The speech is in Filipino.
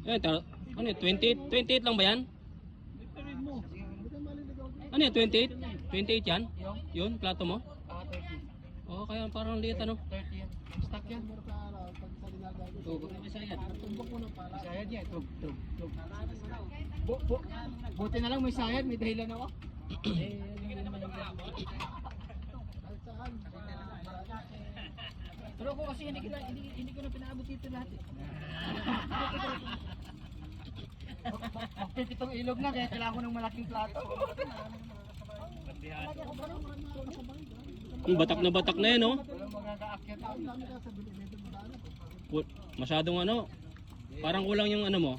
Eh, ano yun? 28? 28 lang ba yan? Ano yan? 28? 28 yan? Yun, plato mo? 30. Oo, kaya parang liit ano. 30 yan. Stock yan. Isayad. Isayad yan. Tug. Buti na lang may sayad. May dahilan ako. Pero ako kasi hindi ko na pinaabot dito lahat eh. Magpipitong ilog na kaya kailangan ko ng malaking plato. Batak na yan, oh. Walang magkakaakyat ako. Masyadong ano. Parang kulang yung ano mo.